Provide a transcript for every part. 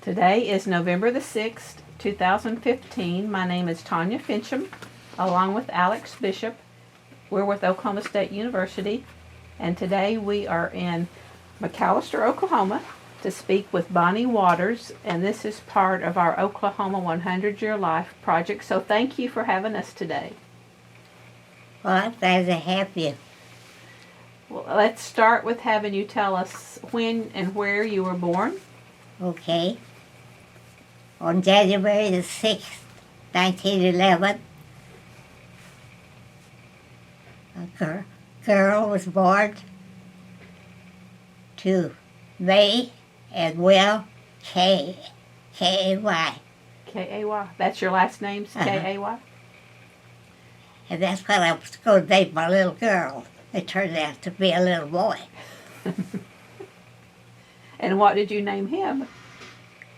Today is November the 6th, 2015. My name is Tanya Finchum, along with Alex Bishop. We're with Oklahoma State University, and today we are in McAlester, Oklahoma, to speak with Bonnie Waters, and this is part of our Oklahoma 100-Year Life project. So thank you for having us today. Well, I'm glad to have you. Well, let's start with having you tell us when and where you were born. Okay. On January the 6th, 1911, a girl was born to May and Will K-A-Y. K-A-Y. That's your last name, K-A-Y? And that's what I was going to name my little girl. It turned out to be a little boy. And what did you name him?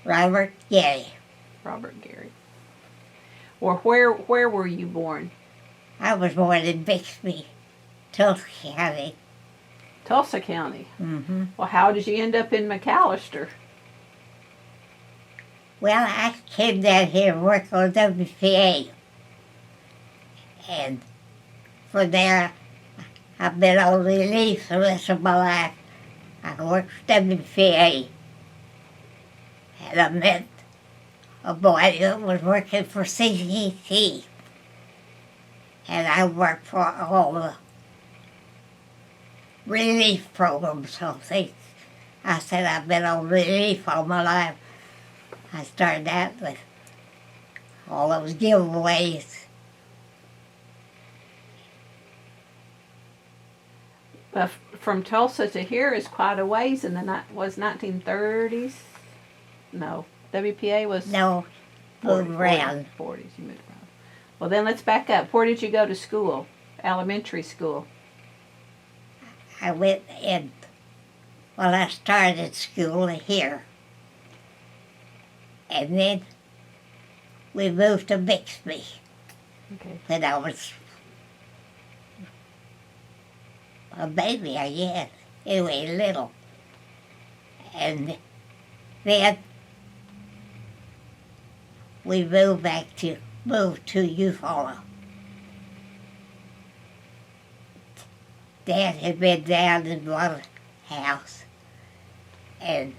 Robert Gary. Robert Gary. Or where were you born? I was born in Bixby, Tulsa County. Tulsa County. Mm-hmm. Well, how did you end up in McAlester? Well, I came down here to work on WPA. And from there, I've been on relief the rest of my life. I worked for WPA. And I met a boy that was working for CCC. And I worked for all the relief programs. So I said I've been on relief all my life. I started out with all those giveaways. But from Tulsa to here is quite a ways in the was 1930s. No, WPA was No, moved around. 40s. You moved around. Well, then let's back up. Where did you go to school? Elementary school. I went in. Well, I started school here. And then we moved to Bixby Okay. when I was a baby, I guess. Anyway, little. And then we moved to Eufaula. Dad had been down in one house, and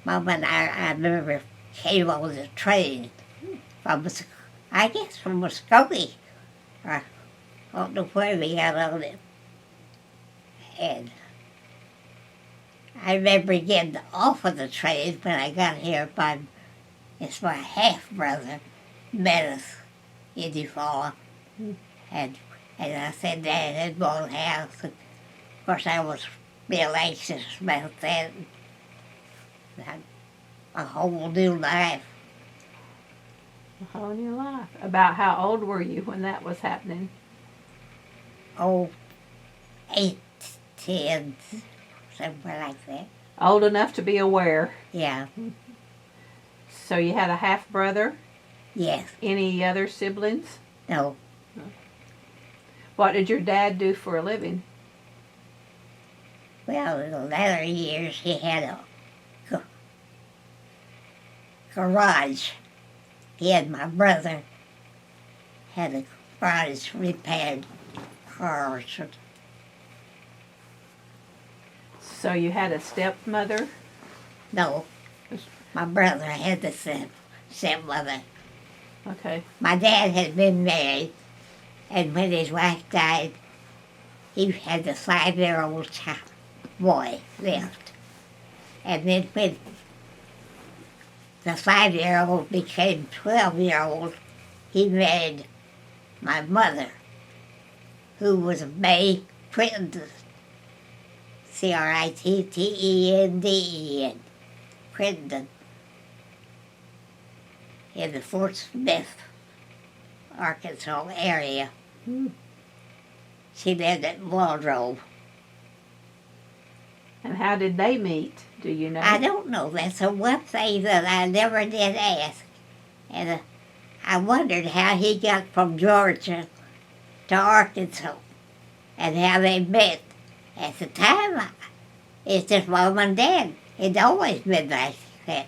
Mom and I remember, came on the train from, I guess from Muskogee. I don't know where we got on it. And I remember getting off of the train when I got here. It's my half-brother met us in Eufaula. And I said Dad had bought a house. And of course, I was real anxious about that. A whole new life. A whole new life. About how old were you when that was happening? Oh, 8, 10, somewhere like that. Old enough to be aware. Yeah. So you had a half-brother? Yes. Any other siblings? No. What did your dad do for a living? Well, in the latter years, he had a garage. He and my brother had a garage repaired cars. So you had a stepmother? No, my brother had the stepmother. Okay. My dad had been married, and when his wife died, he had the 5-year-old boy left. And then when the 5-year-old became 12-year-old, he married my mother, who was May Crittenden, Crittenden, Crittenden, in the Fort Smith, Arkansas area. She lived at Waldrop. And how did they meet? Do you know? I don't know. That's the one thing that I never did ask. And I wondered how he got from Georgia to Arkansas and how they met. At the time, it's just Mom and Dad. It's always been like that.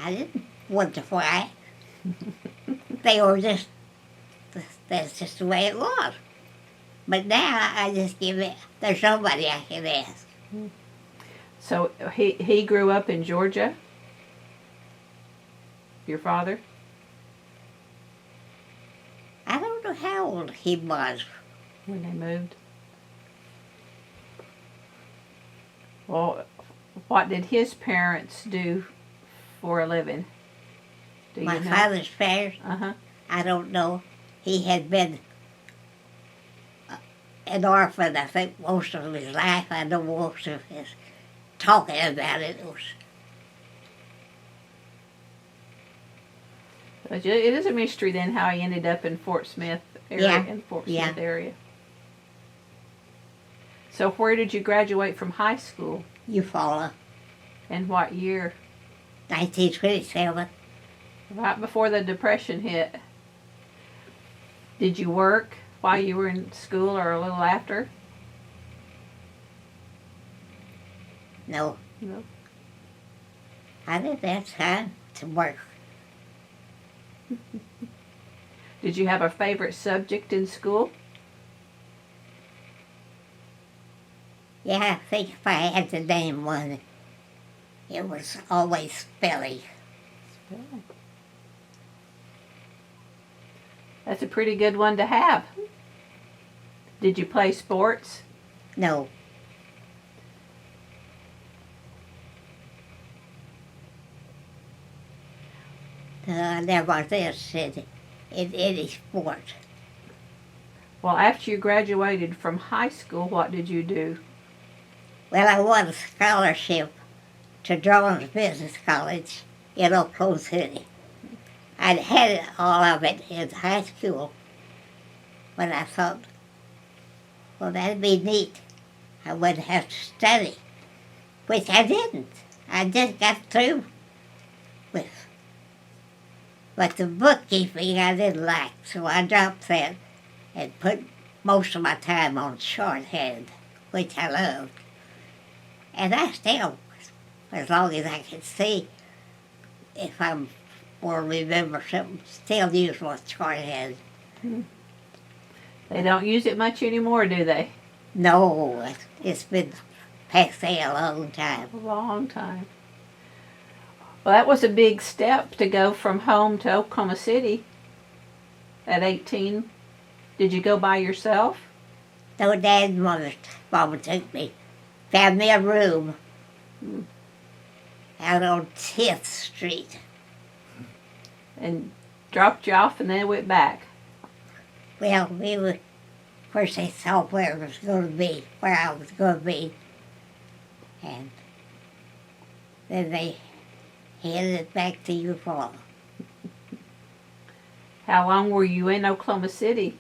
I didn't wonder why. They were just, that's just the way it was. But now I just give it, there's nobody I can ask. So he grew up in Georgia? Your father? I don't know how old he was. When they moved? Well, what did his parents do for a living? Do My you know? father's parents, Uh-huh. I don't know. He had been an orphan, I think, most of his life. I know most of his talking about it was. But it is a mystery then how he ended up in Fort Smith area. Yeah, In Fort yeah. Smith area. So where did you graduate from high school? Eufaula, And what year? 1927. Right before the Depression hit. Did you work while you were in school or a little after? No, No. I didn't have time to work. Did you have a favorite subject in school? Yeah, I think if I had to name one, it was always spelling. That's a pretty good one to have. Did you play sports? No, I never was interested in any sport. Well, after you graduated from high school, what did you do? Well, I won a scholarship to Drone's Business College in Oklahoma City. I'd had all of it in high school, but I thought, well, that'd be neat. I wouldn't have to study, which I didn't. I just got through with. But the bookkeeping I didn't like, so I dropped that and put most of my time on shorthand, which I loved. And I still, as long as I can see, if I'm or remember something, still use my shorthand. They don't use it much anymore, do they? No, it's been passé a long time. A long time. Well, that was a big step to go from home to Oklahoma City at 18. Did you go by yourself? No, Dad and Mama took me, found me a room out on 10th Street. And dropped you off and then went back? Well, we were, of course they saw where it was going to be, where I was going to be. And then they headed it back to Eufaula. How long were you in Oklahoma City?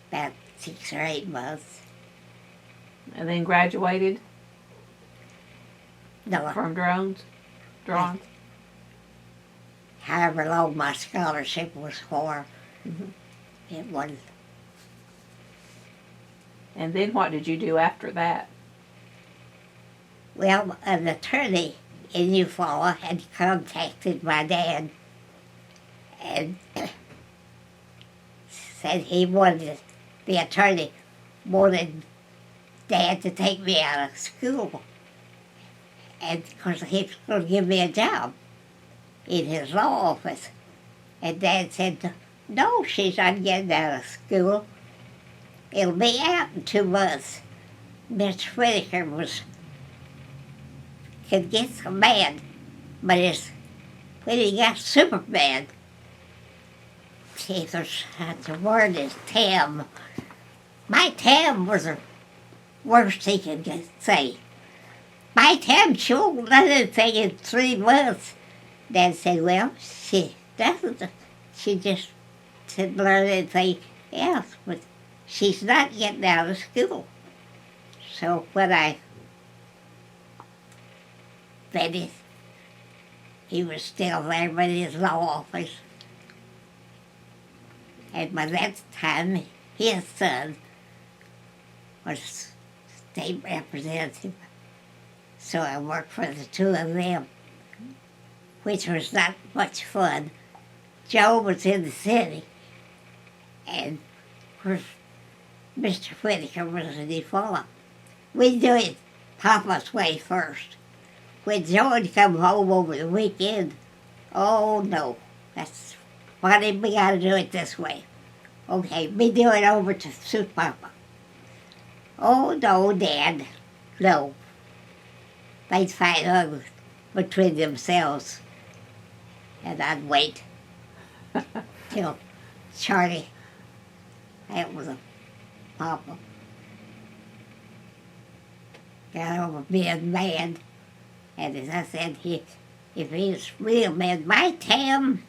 About 6 or 8 months. And then graduated No, from drones? Drawings? however long my scholarship was for, it was. And then what did you do after that? Well, an attorney in Eufaula had contacted my dad and said the attorney wanted Dad to take me out of school. And of course he was going to give me a job in his law office. And Dad said, no, she's not getting out of school. It'll be out in 2 months. Mr. Whitaker could get some bad, but when he got super bad, see, the word is Tam. My Tam was the worst he could say. My Tam, she'll let anything in 3 months. Dad said, well, she doesn't. She just didn't learn anything else, but she's not getting out of school. So when I finished, he was still there with his law office. And by that time, his son was state representative. So I worked for the two of them, which was not much fun. Joe was in the city, and of course, Mr. Whitaker was in Eufaula. We'd do it Papa's way first. When Joe would come home over the weekend, oh no, that's why did we gotta do it this way? Okay, we do it over to suit Papa. Oh no, Dad, no. They'd fight over between themselves, and I'd wait till Charlie, that was a Papa, got over being mad. And as I said, if he's real mad, might him.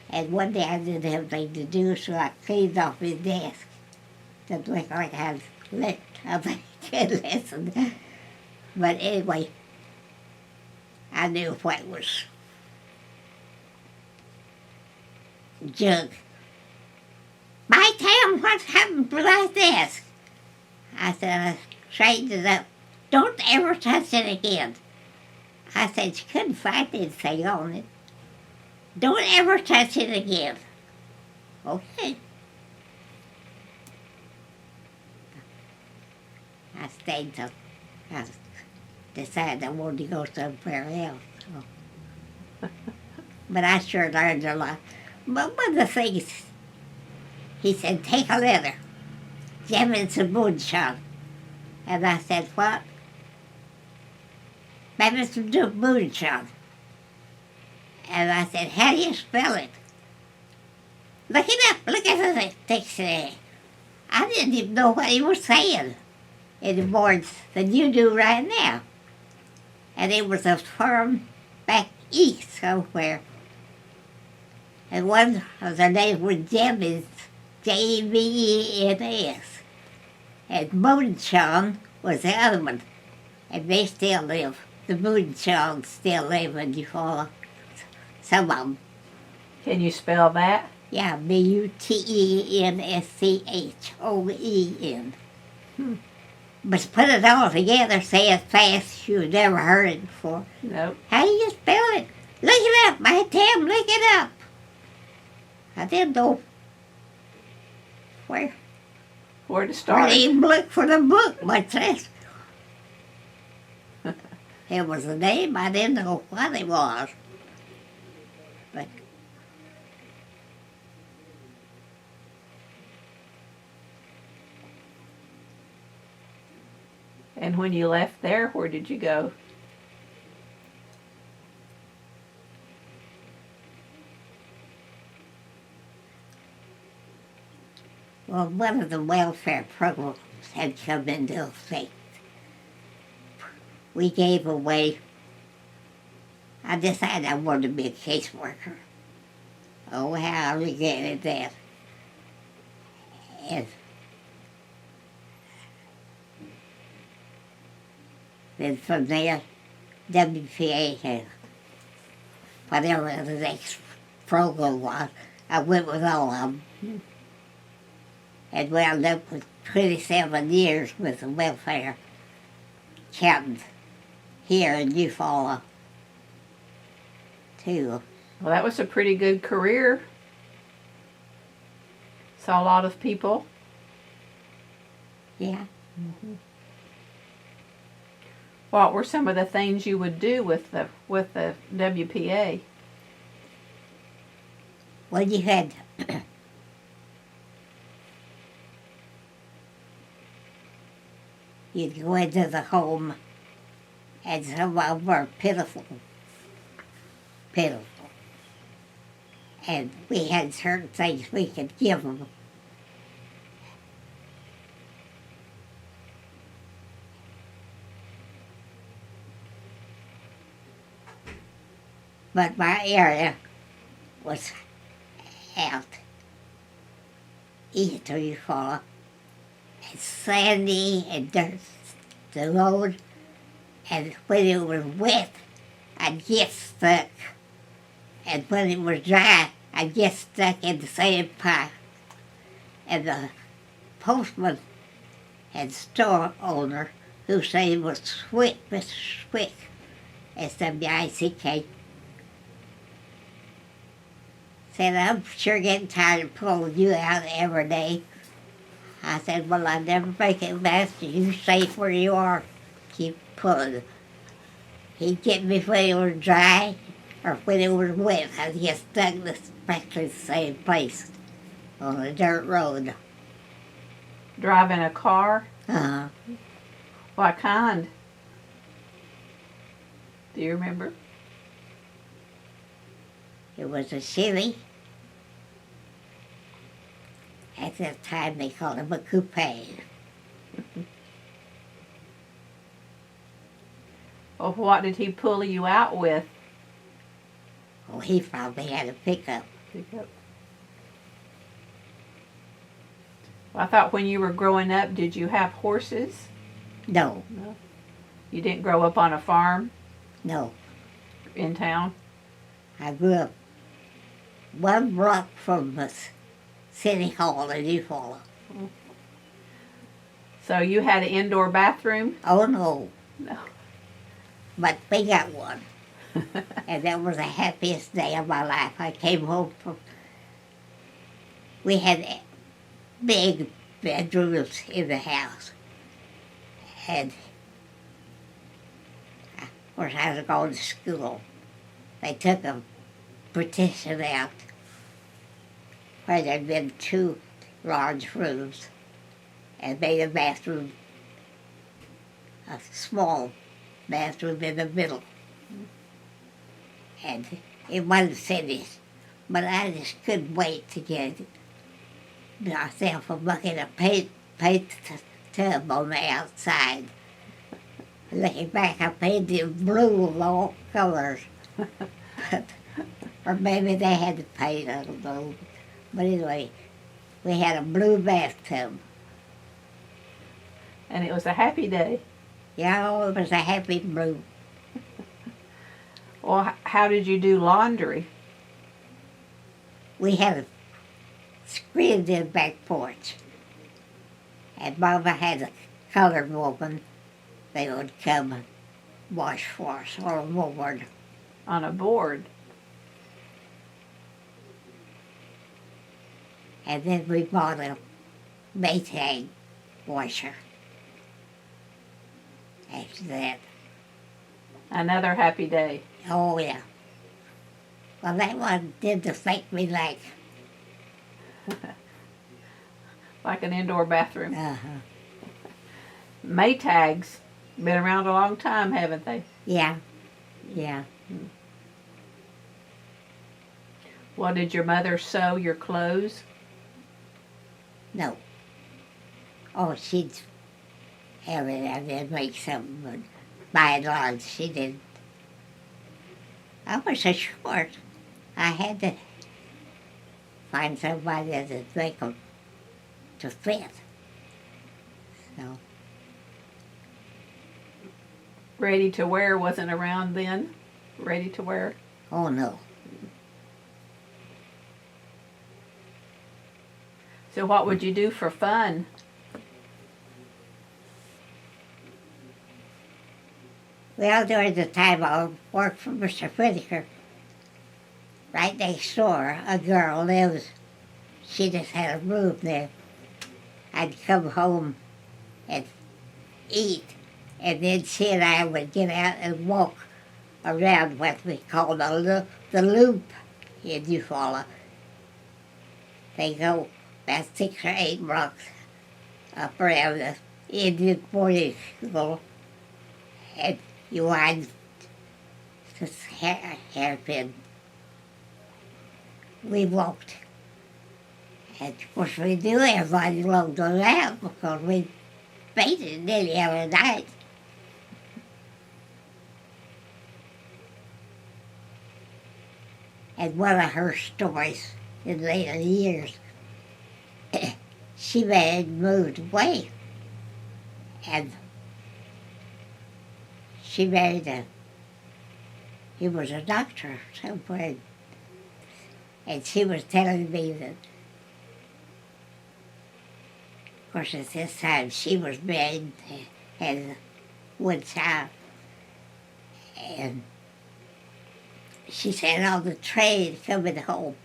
And one day I didn't have anything to do, so I cleaned off his desk to look like I'd let a good lesson. But anyway, I knew what was junk. Might him, what's happened to my desk? I said, I straightened it up. Don't ever touch it again. I said, you couldn't find anything on it. Don't ever touch it again. Okay. I stayed till I decided I wanted to go somewhere else. So. But I sure learned a lot. But one of the things, he said, take a letter, jam in some moonshine. And I said, what? Maybe some moonshine. And I said, how do you spell it? Look it up, look at the dictionary. I didn't even know what he was saying anymore than you do right now. And it was a firm back east somewhere. And one of their names was Jevons, Jevens. And Moonshine was the other one. And they still live. The Moonshines still live in Eufaula. Some of them. Can you spell that? Yeah, Butenschhoen. But put it all together, say it fast, you've never heard it before. Nope. How do you spell it? Look it up, my Tim, look it up. I didn't know where to start. I didn't even look for the book, much less. It was a name, I didn't know what it was. But And when you left there, where did you go? well, one of the welfare programs had come into effect. We gave away, I decided I wanted to be a caseworker. Oh, how I regretted that. And then from there, WPA had whatever the next program was, I went with all of them. And wound up with 27 years with the welfare captain here in Eufaula, too. Well, that was a pretty good career. Saw a lot of people. Yeah. What were some of the things you would do with the WPA? Well, you had you'd go into the home, and some of them were pitiful. And we had certain things we could give them. But my area was out east of Eufaula. It's sandy and dirt, the road, and when it was wet, I'd get stuck. And when it was dry, I'd get stuck in the same pipe. And the postman and store owner whose name was Swick, Mr. Swick, S-W-I-C-K, said, I'm sure getting tired of pulling you out every day. I said, well, I'll never make it, Master. You stay where you are. Keep pulling. He'd get me when it was dry or when it was wet. I'd get stuck in exactly the same place on a dirt road. Driving a car? Uh-huh. What kind? Do you remember? It was a Chevy. At that time, they called him a coupe. Well, what did he pull you out with? Oh, he probably had a pickup. Pickup. Well, I thought when you were growing up, did you have horses? No, No. You didn't grow up on a farm no. in town? I grew up one block from the city hall in Eufaula. So you had an indoor bathroom? Oh, no. No. But we got one. And that was the happiest day of my life. I came home from... We had big bedrooms in the house. And of course, I was going to school. They took a partition out where there'd been two large rooms and made a bathroom, a small bathroom in the middle. And it wasn't finished, but I just couldn't wait to get myself a bucket of paint tub on the outside. Looking back, I painted it blue of all colors. Or maybe they had to paint, I don't know. But anyway, we had a blue bathtub. And it was a happy day. Yeah, oh, it was a happy blue. Well, how did you do laundry? We had a screen in the back porch. And Mama had a colored woman. They would come and wash for us on a board. On a board? And then we bought a Maytag washer. After that. Another happy day. Oh, yeah. Well, that one didn't affect me like... Like an indoor bathroom. Uh-huh. Maytags. Been around a long time, haven't they? Yeah. Yeah. Well, did your mother sew your clothes? No. Oh, she'd have it and then make something, but by and large, she didn't. I was so short. I had to find somebody that would make them to fit. So, Ready to wear wasn't around then? Ready to wear? oh no. So what would you do for fun? Well, during the time I worked for Mr. Whittaker, right next door, a girl lives. She just had a room there. I'd come home and eat, and then she and I would get out and walk around what we call the loop in Eufaula. They go about 6 or 8 blocks up around the Indian boarding school, and you wind this hairpin. We walked. And of course we knew everybody along the route because we painted nearly every night. And one of her stories in later years, she had moved away. And she married he was a doctor somewhere. And she was telling me that, of course, at this time she was married, had one time, and she said on the train coming home,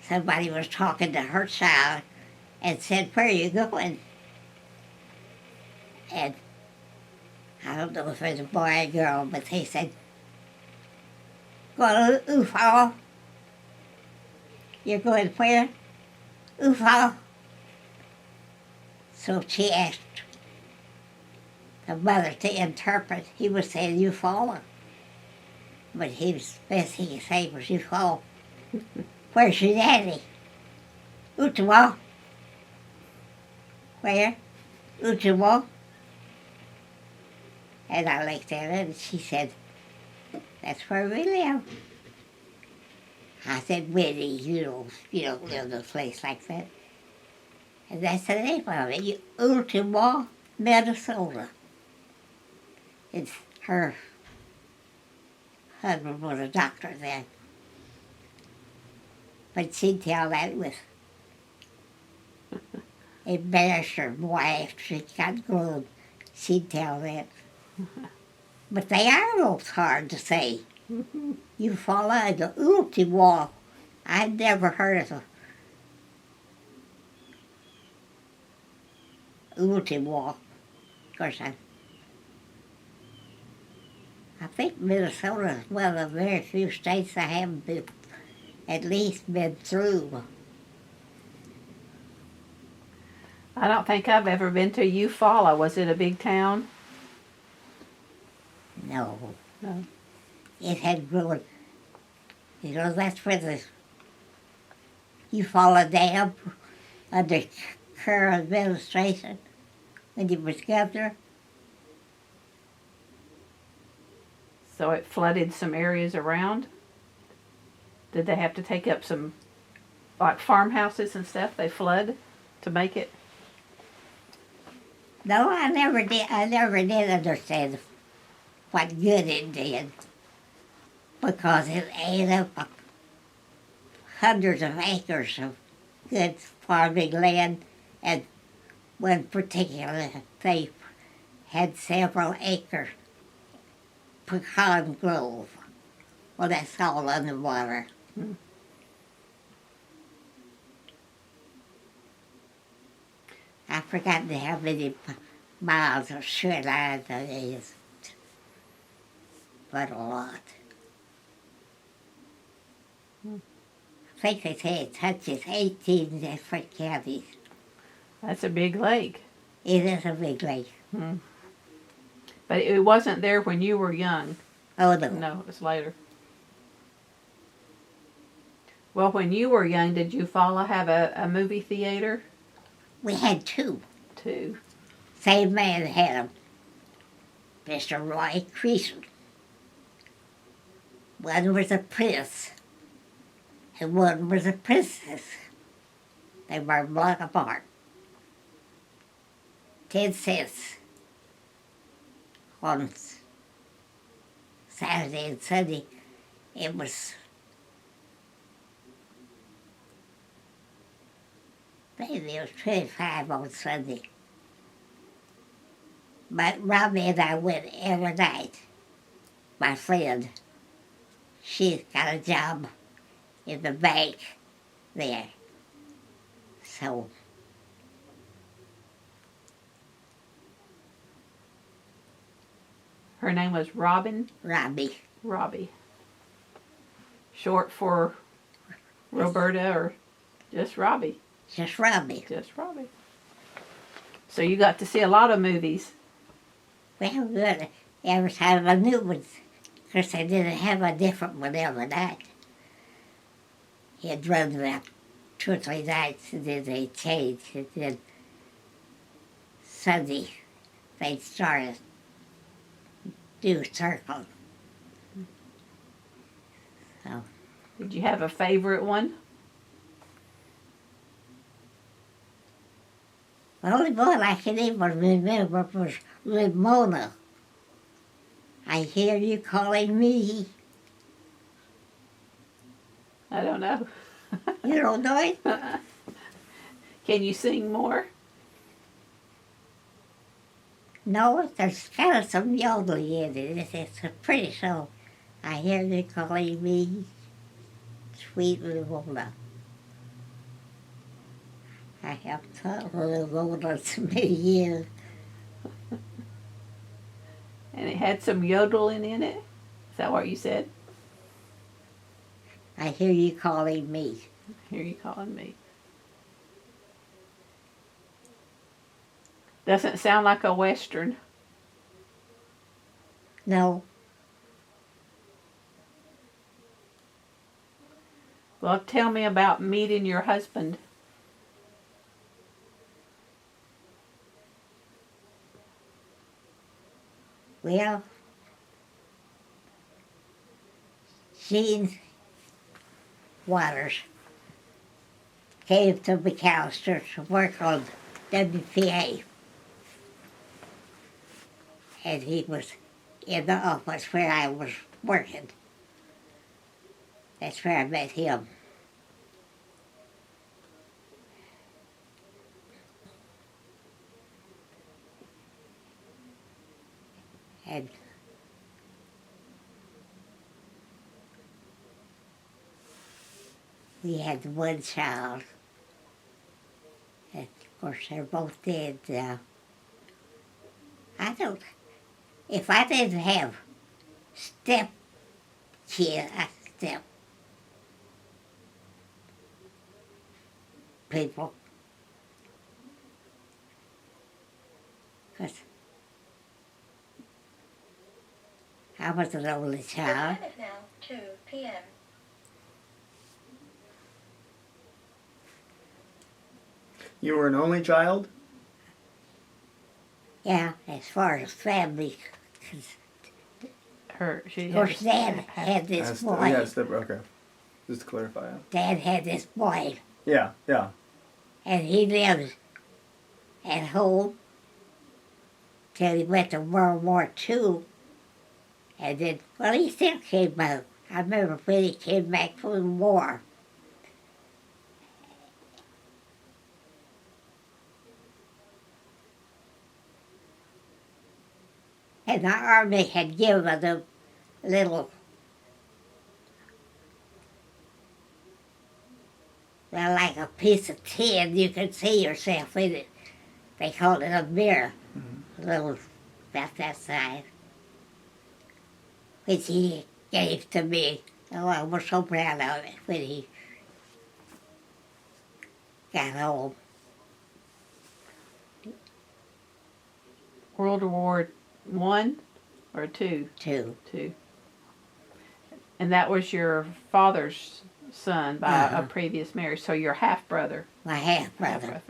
somebody was talking to her child and said, "Where are you going?" And I don't know if it was a boy or girl, but they said, "Going to Eufaula." "You're going where?" "Eufaula." So she asked the mother to interpret. He was saying Eufaula, but he was best he could say was Eufaula. "Where's your daddy?" "Ottawa." "Where?" "Ottawa." And I looked at her and she said, "That's where we live." I said, "Winnie, you don't live in a place like that." And that's the name of it, Ottawa, Minnesota. It's her husband was a doctor then. But she'd tell that with embarrassed her wife. She got grown. She'd tell that. But they are both hard to say. Eufaula and the Ottawa. I'd never heard of the Ottawa. Of course, I think Minnesota is one of the very few states I haven't been, at least been through. I don't think I've ever been to Eufaula. Was it a big town? No. No. It had grown. You know, that's where the Eufaula Dam under Kerr administration when he was governor. So it flooded some areas around? Did they have to take up some, like farmhouses and stuff, they flood to make it? No, I never did. I never did understand what good it did, because it ate up hundreds of acres of good farming land, and one particular they had several acres pecan grove. Well, that's all underwater. I forgot how many miles of shoreline there is, but a lot. I think they say it touches 18 different counties. That's a big lake. It is a big lake. But it wasn't there when you were young. Oh, no. No, it was later. Well, when you were young, did Eufaula have a movie theater? We had two. Two. Same man had them. Mr. Roy Creason. One was a prince, and one was a princess. They were a block apart. 10 cents on Saturday and Sunday. It was maybe it was 25 on Sunday. But Robbie and I went every night. My friend, she's got a job in the bank there. So Her name was Robin? Robbie. Robbie. Short for Roberta or just Robbie? Just Robbie. Just Robbie. So you got to see a lot of movies. Well, good. Every time a new one, of course they didn't have a different one every night. He'd run about 2 or 3 nights and then they'd change. And then Sunday they'd start a new circle. So, Did you have a favorite one? the only one I can even remember was Ramona. I hear you calling me. I don't know. You don't know it? Can you sing more? No, there's kind of some yodeling in it. It's a pretty song. I hear you calling me sweet Eufaula. I have taught Eufaula so many years. And it had some yodeling in it? Is that what you said? I hear you calling me. Here you calling me. Doesn't sound like a Western. No, Well, tell me about meeting your husband. well, Gene Waters came to McAlester to work on WPA. And he was in the office where I was working. That's where I met him. And we had one child. And of course, they're both dead now. If I didn't have step people, because I was an only The child. time is now 2 p.m. You were an only child? Yeah, as far as family, 'cause She of course Dad had had this That's boy. yeah, okay. Just to clarify. Dad had this boy, Yeah, yeah. and he lived at home till he went to World War II. And then, well, he still came out. I remember when he came back from the war. And the army had given them a little, well, like a piece of tin, you could see yourself in it. They called it a mirror, a little about that size, which he gave to me. Oh, I was so proud of it when he got home. World War One or two? Too. Two. And that was your father's son by a previous marriage, so your half brother. My half-brother,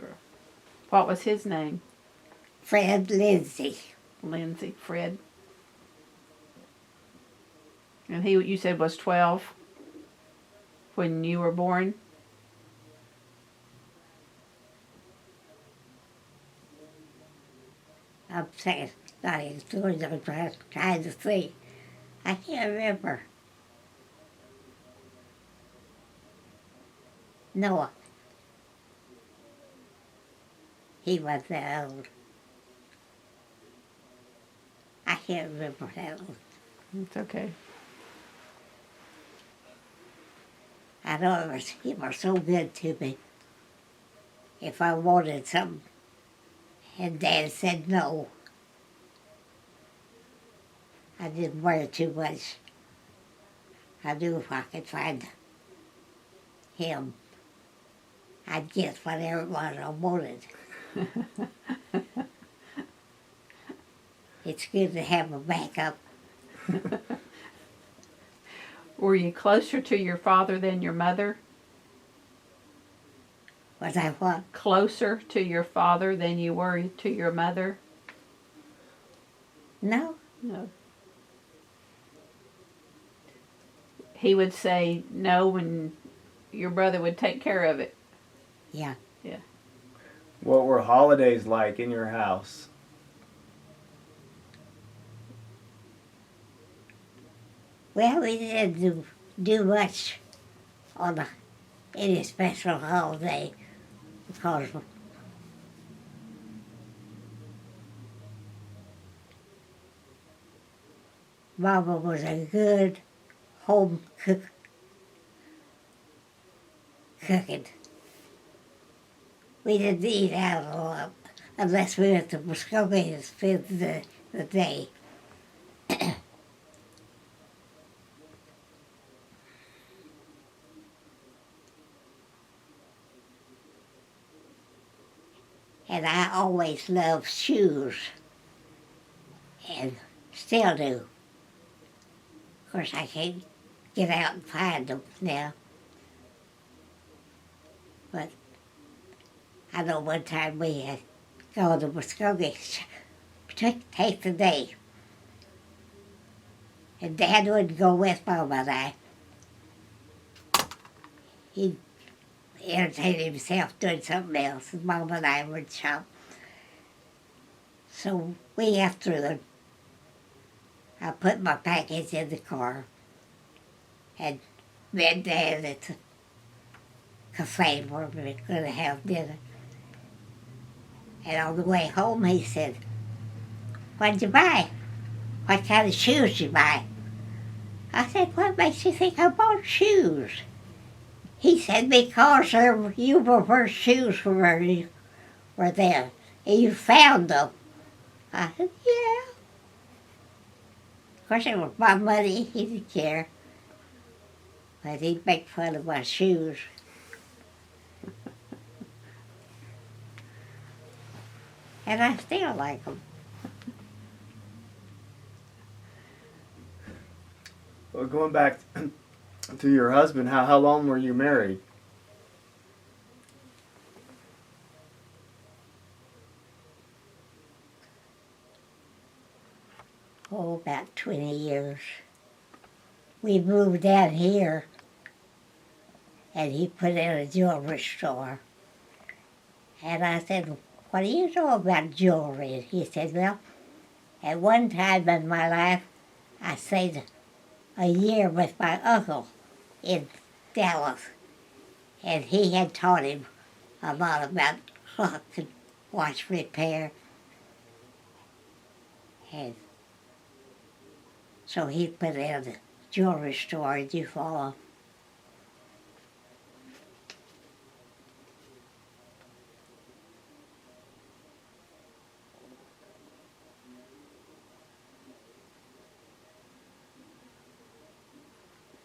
What was his name? Fred Lindsay. Lindsay, Fred. And he, you said, was 12 when you were born? I'm saying, not his stories, I'm trying to think. I can't remember. Noah. He wasn't that old. I can't remember that old. It's okay. I know he was so good to me. If I wanted something, and Dad said no, I didn't worry too much. I knew if I could find him, I'd get whatever it was I wanted. It's good to have a backup. Were you closer to your father than your mother? Was I what? Closer to your father than you were to your mother? No. No. He would say no, and your brother would take care of it. Yeah. What were holidays like in your house? Well, we didn't do much on any special holiday because Mama was a good home cooking. We didn't eat out a lot unless we went to Muskogee and spent the day. And I always loved shoes, and still do. Of course, I can't get out and find them now. But I know one time we had gone to Muskogee, take the day. And Dad wouldn't go with Mom and I. He'd entertain himself doing something else, and Mom and I would shop. So we got through it. I put my package in the car and met Dad at the cafe where we were going to have dinner. And on the way home, he said, "What'd you buy? What kind of shoes did you buy?" I said, "What makes you think I bought shoes?" He said, "Because you were where shoes were there, and you found them." I said, "Yeah." Of course, it was my money. He didn't care. But he'd make fun of my shoes. And I still like them. Well, going back to your husband, how long were you married? Oh, about 20 years. We moved down here, and he put in a jewelry store. And I said, "What do you know about jewelry?" And he said, "Well, at one time in my life, I stayed a year with my uncle in Dallas, and he had taught him a lot about clock and watch repair. And so he put in a jewelry store in Eufaula.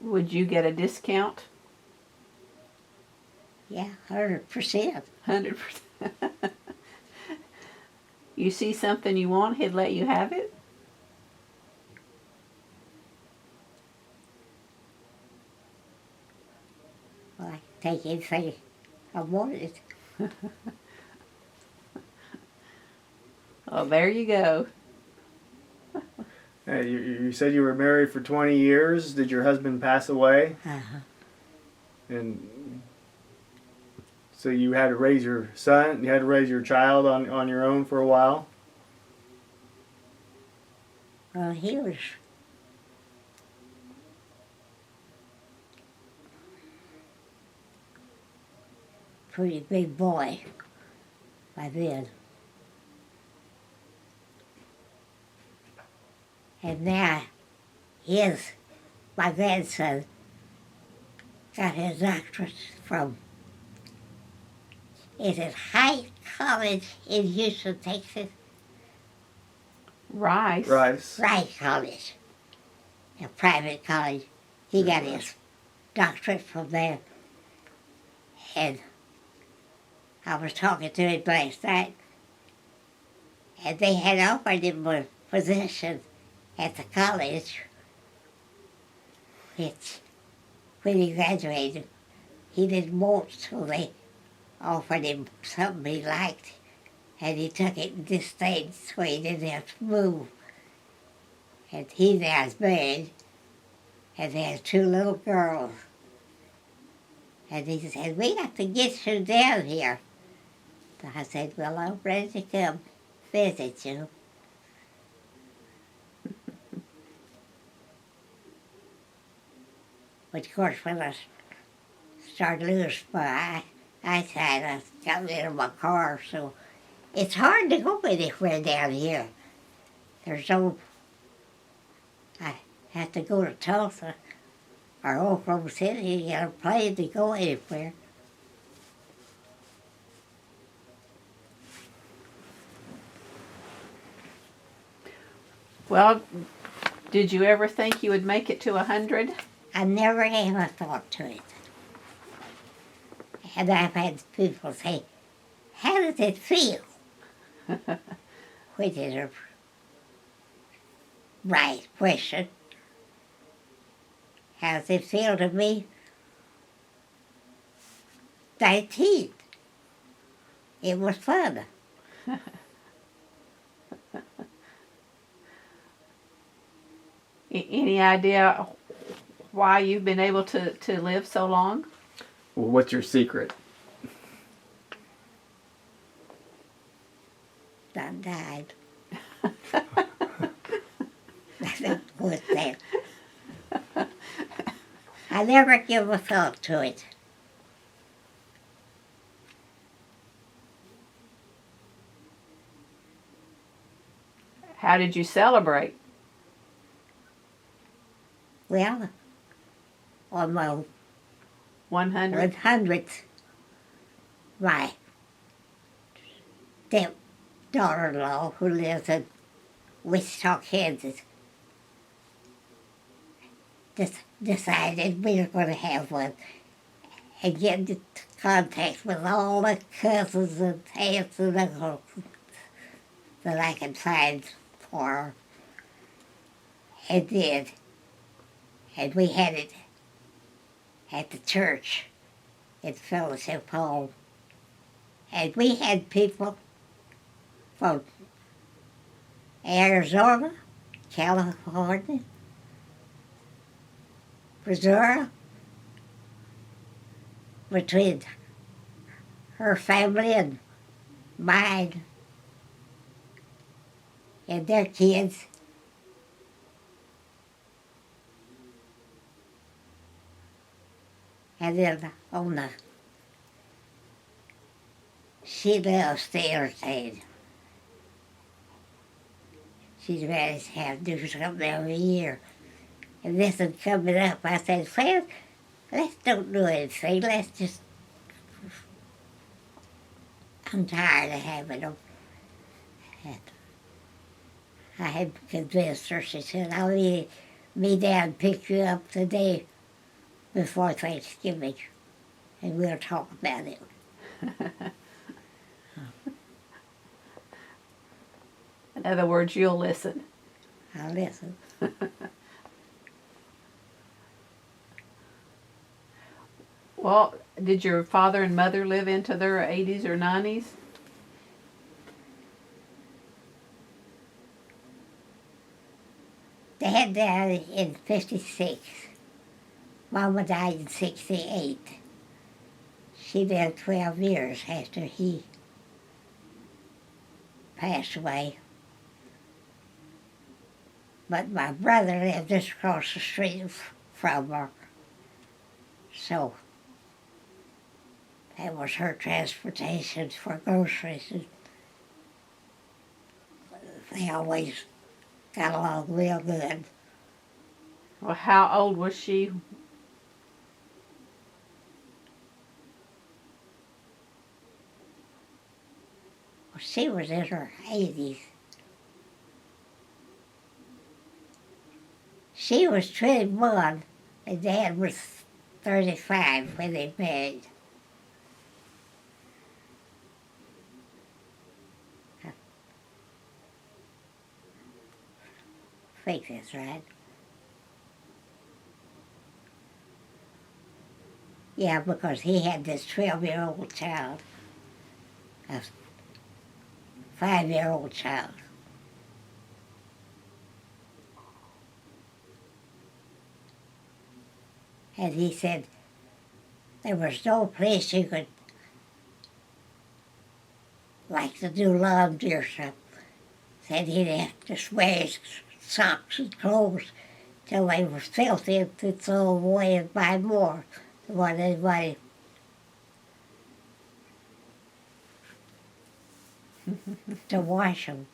Would you get a discount? Yeah, 100%. 100%. You see something you want, he'd let you have it? Well, I take anything I wanted. Oh, there you go. Hey, you said you were married for 20 years. Did your husband pass away? Uh-huh. And so you had to raise your son, you had to raise your child on your own for a while? Well, he was a pretty big boy by then. And now my grandson, got his doctorate from, is it Height College in Houston, Texas? Rice. Rice College, a private college. He got his doctorate from there. And I was talking to him last night, and they had offered him a position at the college, which, when he graduated, he didn't want, so they offered him something he liked, and he took it and just stayed so he didn't have to move. And he now is married, and he has 2 little girls. And he said, "We got to get you down here." So I said, "Well, I'm ready to come visit you." But of course, when I started losing my eyesight, I got rid of my car, so it's hard to go anywhere down here. There's no... have to go to Tulsa or Oklahoma City to get a plane to go anywhere. Well, did you ever think you would make it to 100? I never gave a thought to it. And I've had people say, how does it feel? Which is a right question. How does it feel to me? 19. It was fun. Any idea why you've been able to live so long? Well, what's your secret? I died. That was that. I never give a thought to it. How did you celebrate? Well, on my 100? 100th, my step-daughter-in-law, who lives in Wichita, Kansas, decided we were going to have one and get into contact with all the cousins and aunts and uncles that I could find for her. And did. And we had it at the church in Fellowship Hall. And we had people from Arizona, California, Missouri, between her family and mine and their kids. And then on the, she loves to entertain. She's ready to have do something every year. And this is coming up. I said, well, let's don't do anything. Let's just, I'm tired of having them. And I had convinced her. She said, I'll be down and pick you up the day before Thanksgiving, and we'll talk about it. In other words, you'll listen. I'll listen. Well, did your father and mother live into their 80s or 90s? Dad died in 56. Mama died in 68. She lived 12 years after he passed away. But my brother lived just across the street from her. So that was her transportation for groceries. And they always got along real good. Well, how old was she? She was in her 80s. She was 21, and Dad was 35 when they married. I think that's right. Yeah, because he had this 12-year-old child. A 5-year-old child. And he said there was no place you could like to do laundry or something. Said he'd have to wear his socks and clothes till they were filthy and to throw away and buy more than what anybody. To wash them.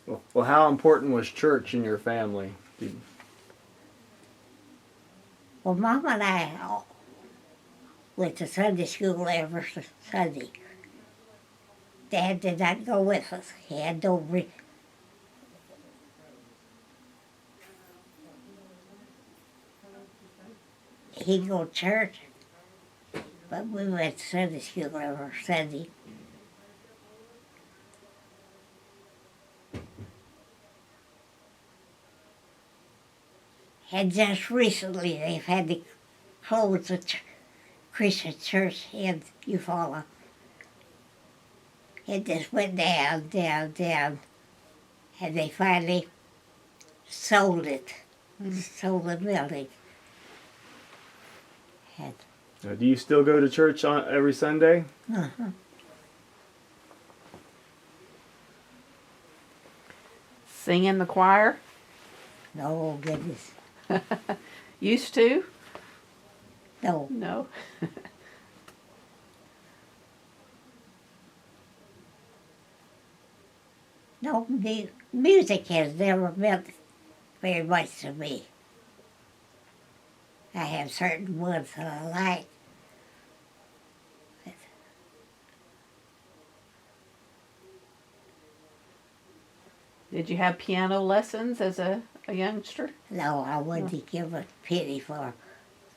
Well, how important was church in your family? Well, Mom and I went to Sunday school every Sunday. Dad did not go with us. He had no he'd go to church, but we went to Sunday school every Sunday. And just recently they've had to close the Christian church in Eufaula. It just went down, down, down, and they finally sold it, sold the building. And, Do you still go to church on every Sunday? uh-huh. Sing in the choir? No, goodness, Used to? no. No. No, music has never meant very much to me. I have certain ones that I like. Did you have piano lessons as a youngster? No, I wouldn't give a penny for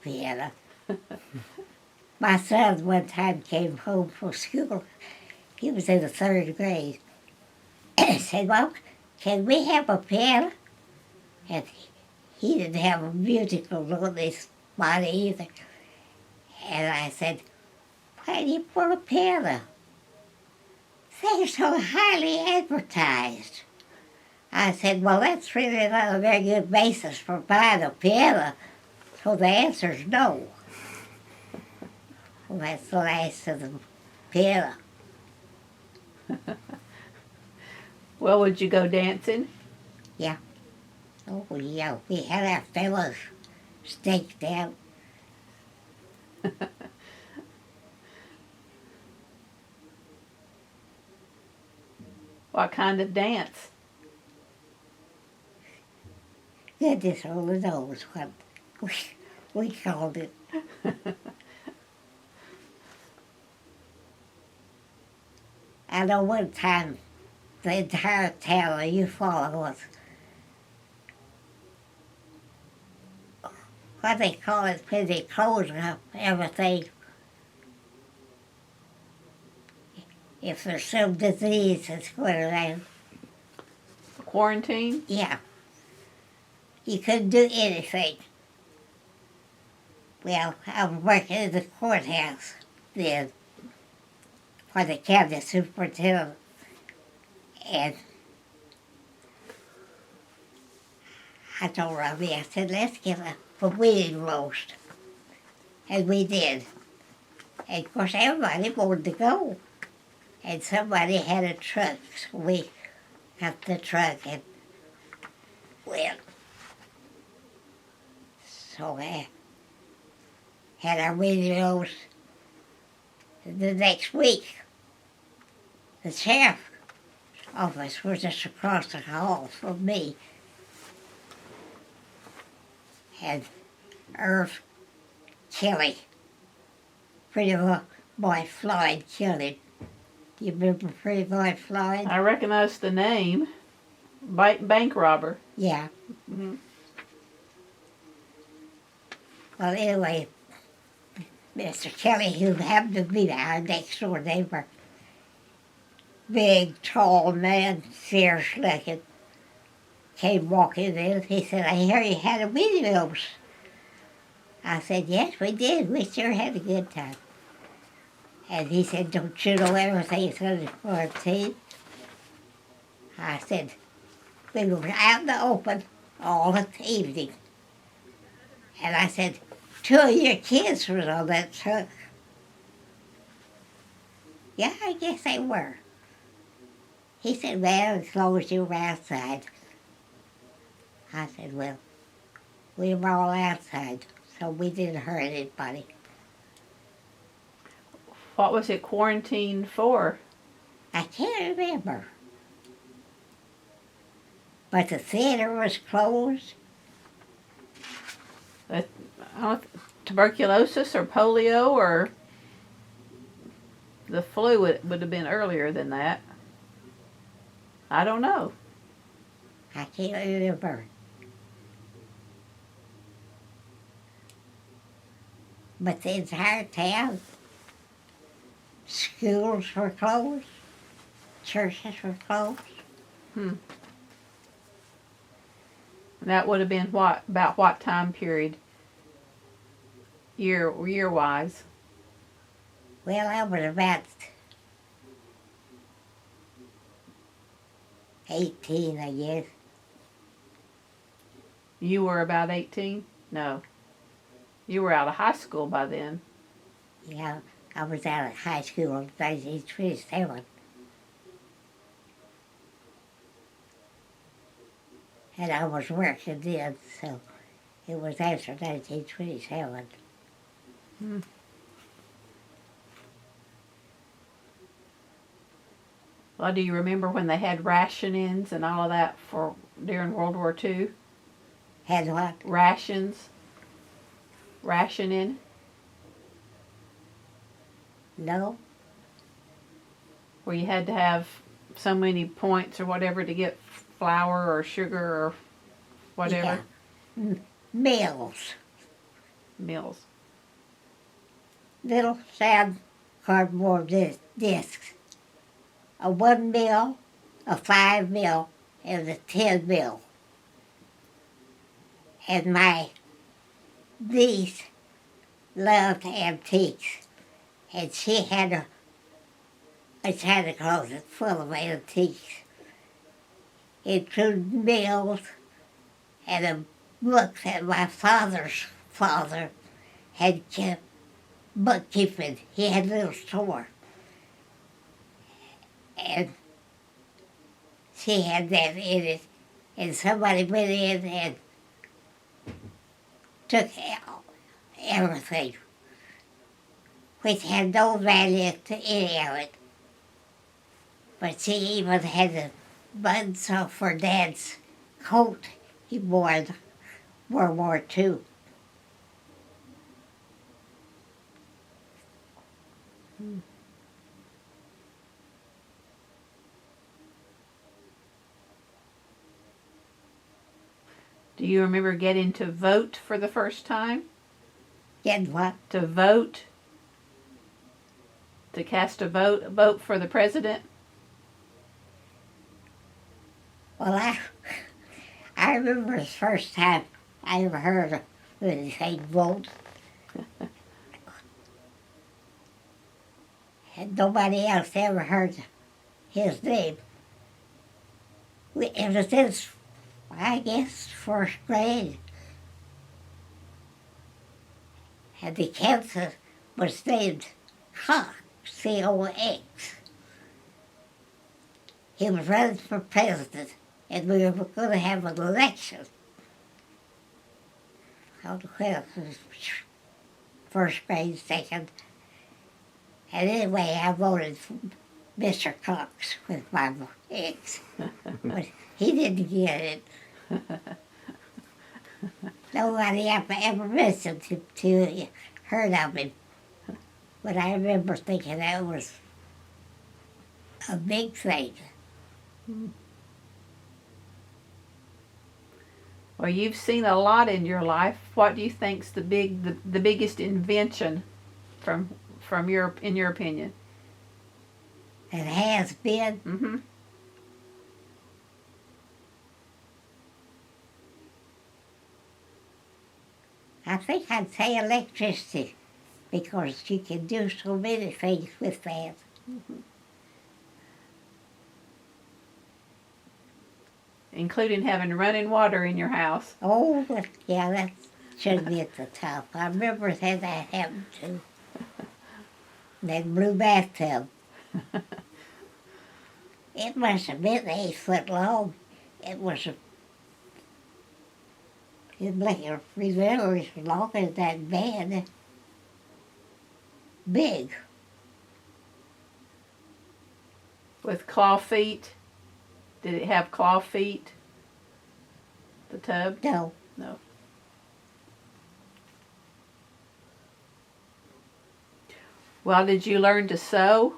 piano. My son one time came home from school. He was in the 3rd grade. And said, "Well, can we have a piano?" And he didn't have a musical notice body either. And I said, "Why do you want a piano? They're so highly advertised." I said, "Well, that's really not a very good basis for buying a piano." So the answer is no. Well, that's the last of the piano. Well, would you go dancing? Oh, yeah, we had our fellows staked out. What kind of dance? Goodness only knows what we called it. I know one time the entire town of Eufaula was, what they call it when they close up everything. If there's some disease that's going around, Quarantine? yeah, you couldn't do anything. Well, I was working in the courthouse then for the county superintendent, and I told Robbie, I said, "Let's get a wedding roast." And we did. And of course everybody wanted to go. And somebody had a truck, so we got the truck and went. So I had our wedding roast. The next week, the sheriff's office was just across the hall from me. And Irv Kelly, Pretty Boy Floyd killed him. You remember Pretty Boy Floyd? I recognize the name. Bank robber. Yeah. Mhm. Well, anyway, Mr. Kelly, who happened to be our next door neighbor, big, tall man, fierce looking, came walking in. He said, "I hear you had a wedding roast." I said, "Yes, we did. We sure had a good time." And he said, "Don't you know everything's under quarantine?" I said, "We were out in the open all the evening." And I said, "2 of your kids were on that truck." "Yeah, I guess they were." He said, "Well, as long as you were outside." I said, "Well, we were all outside, so we didn't hurt anybody." What was it quarantined for? I can't remember. But the theater was closed. I don't, tuberculosis or polio or the flu would have been earlier than that. I don't know. I can't remember. But the entire town, schools were closed, churches were closed. And that would have been about what time period? Year wise? Well, I was about 18, I guess. You were about 18? No. You were out of high school by then. Yeah, I was out of high school in 1927. And I was working then, so it was after 1927. Well, do you remember when they had rationings and all of that during World War II? Had what? Rations? Rationing? No? Where you had to have so many points or whatever to get flour or sugar or whatever? Yeah. Meals. Meals. Little sad cardboard discs. A 1 meal, a 5 meal, and a 10 meal. And my niece loved antiques, and she had a china closet full of antiques, including meals and a book that my father's father had kept bookkeeping. He had a little store. And she had that in it, and somebody went in and took everything, which had no value to any of it. But she even had the buttons off for Dad's coat he wore in World War II. Do you remember getting to vote for the first time? Get what? To vote? To cast a vote for the president? Well, I remember the first time I ever heard of anything vote. And nobody else ever heard his name. It was in, I guess, first grade. And the council was named Cox, C-O-X. He was running for president, and we were going to have an election. I don't know whether it was first grade, second. And anyway, I voted for Mr. Cox with my ex. But he didn't get it. Nobody ever listened to heard of him. But I remember thinking that was a big thing. Well, you've seen a lot in your life. What do you think's the biggest invention in your opinion? It has been. Mm-hmm. I think I'd say electricity, because you can do so many things with that. Mm-hmm. Including having running water in your house. Oh, yeah, that should be at the top. I remember that happened too. That blue bathtub. It must have been 8 foot long. It was like a refrigerator as long as that bed. Big. With claw feet? Did it have claw feet? The tub? No, No. Well, did you learn to sew?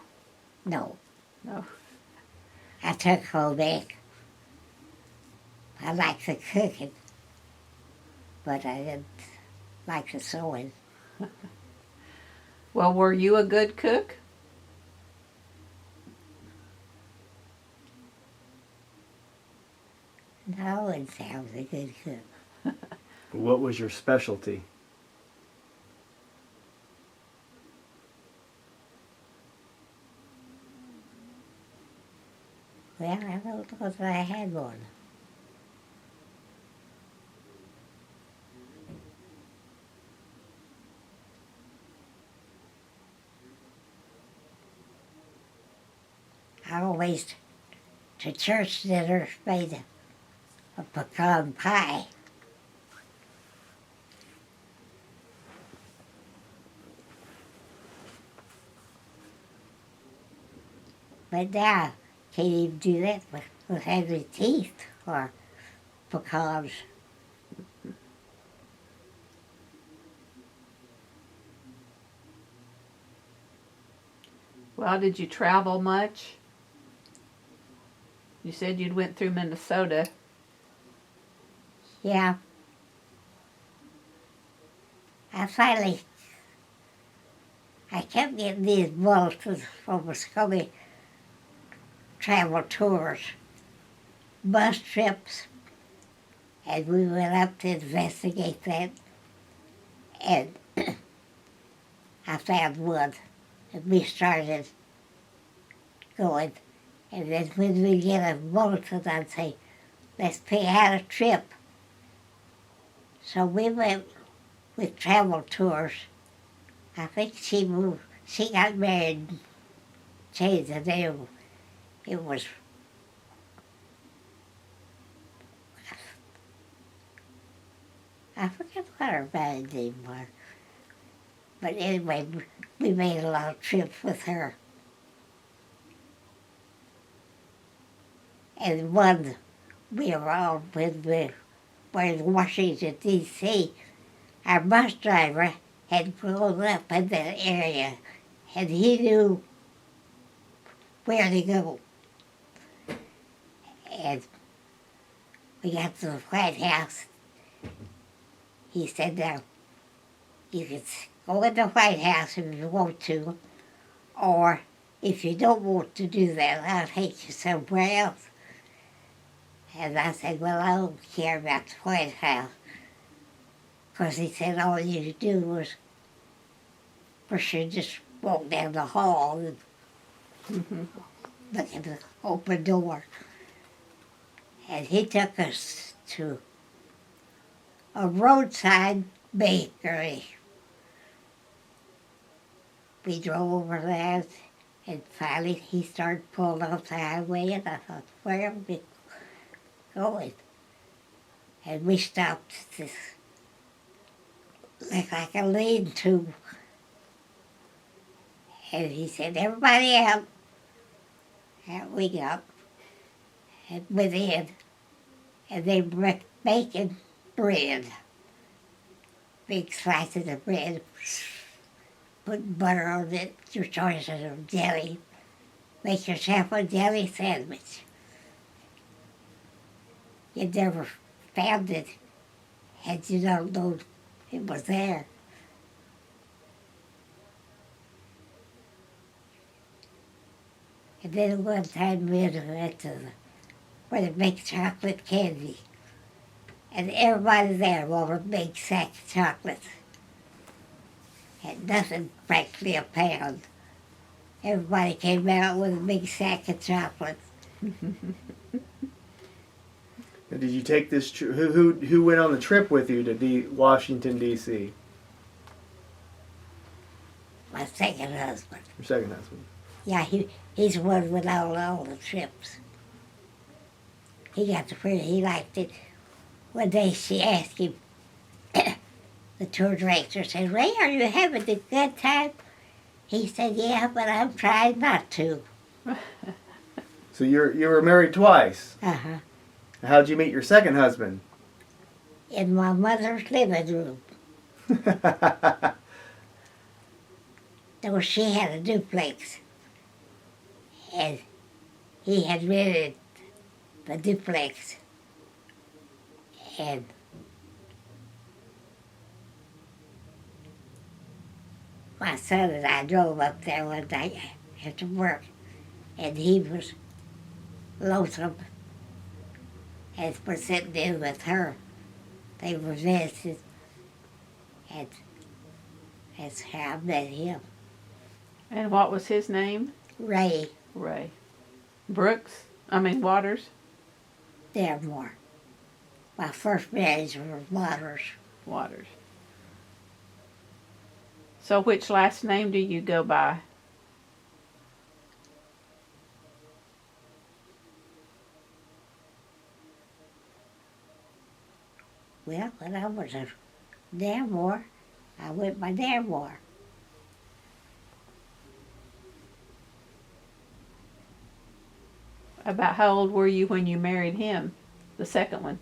no. No. I took home back. I like the cooking, but I didn't like the sewing. Well, were you a good cook? No, it sounds a good cook. What was your specialty? Well, I don't know if I had one. I always, to church dinners, made a pecan pie. But now, can't even do that with having teeth or pecans. Well, did you travel much? You said you'd went through Minnesota. Yeah. I kept getting these bulletins from Muscogee travel tours, bus trips, and we went up to investigate that, and I found one, and we started going, and then when we get a bulletin, I'd say, let's pick out a trip. So we went with travel tours. I think she got married, changed the name. It was, I forget what her married name was. But anyway, we made a lot of trips with her. And one we were on when we were in Washington, D.C., our bus driver had grown up in that area, and he knew where to go. And we got to the White House. He said, now, you can go in the White House if you want to, or if you don't want to do that, I'll take you somewhere else. And I said, well, I don't care about the White House. Because he said all you do was just walk down the hall and look at the open door. And he took us to a roadside bakery. We drove over there, and finally he started pulling off the highway, and I thought, where are we going? And we stopped at this, looked like a lean-to. And he said, everybody out. Out we got. And went in, and they were making bread. Big slices of bread, put butter on it, your choices of jelly. Make yourself a jelly sandwich. You never found it had you don't know it was there. And then one time we went to where they make chocolate candy. And everybody there wanted a big sack of chocolate. And nothing practically a pound. Everybody came out with a big sack of chocolate. And did you take this? Who went on the trip with you to Washington D.C.? My second husband. Your second husband. Yeah, he's the one with all the trips. He got to where he liked it. One day she asked him, the tour director said, Ray, are you having a good time? He said, yeah, but I'm trying not to. So you were married twice. Uh-huh. How'd you meet your second husband? in my mother's living room. So she had a duplex, and he had rented the duplex, and my son and I drove up there one night after work, and he was lonesome and was sitting in with her. They were visiting, and that's how I met him. And what was his name? Ray Ray. Waters? Dearmore. My first marriage was Waters. Waters. So which last name do you go by? Well, when I was a Dearmore, I went by Dearmore. About how old were you when you married him, the second one?